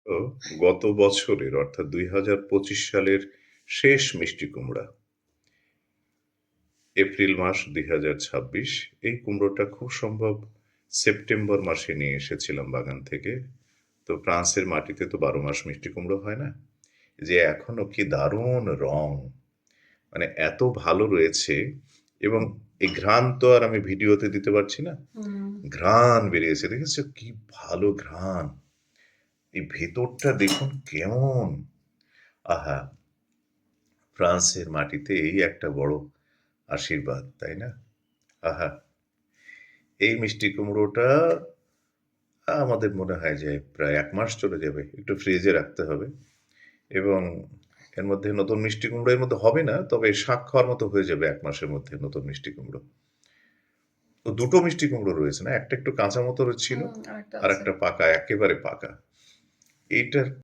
তো গত বছরের অর্থাৎ ২০২৫ সালের শেষ মিষ্টি কুমড়া। এপ্রিল মাস ২০২৬ এই কুমড়োটা খুব সম্ভব সেপ্টেম্বর মাসে নিয়ে এসেছিলাম বাগান থেকে। তো ফ্রান্সের মাটিতে তো ১২ মাস মিষ্টি কুমড়ো হয় না? যে এখনো কি দারুণ রং! মানে এত ভালো রয়েছে এবং এই ঘ্রাণ তো আর আমি ভিডিওতে দিতে পারছি না। হুম। ঘ্রাণ বেরিয়েছে। দেখেছো কি ভালো ঘ্রাণ! এই ভেতরটা দেখুন কেমন! আহা! ফ্রান্সের মাটিতে এই একটা বড় আশীর্বাদ, তাই না? আহা! এই মিষ্টি কুমড়োটা আমাদের মনে হয় যে প্রায় ১ মাস চলে যাবে। একটু ফ্রিজে রাখতে হবে এবং এর মধ্যে নতুন মিষ্টি কুমড়ো এর মধ্যে হবে না। তবে শাক খাওয়ার মতো হয়ে যাবে ১ মাসের মধ্যে নতুন মিষ্টি কুমড়ো। তো ২ টো মিষ্টি কুমড়ো রয়েছে না? একটা একটু কাঁচা মতো ছিল, হুম, আরেকটা আছে। আরেকটা পাকা, একেবারে পাকা। এইটার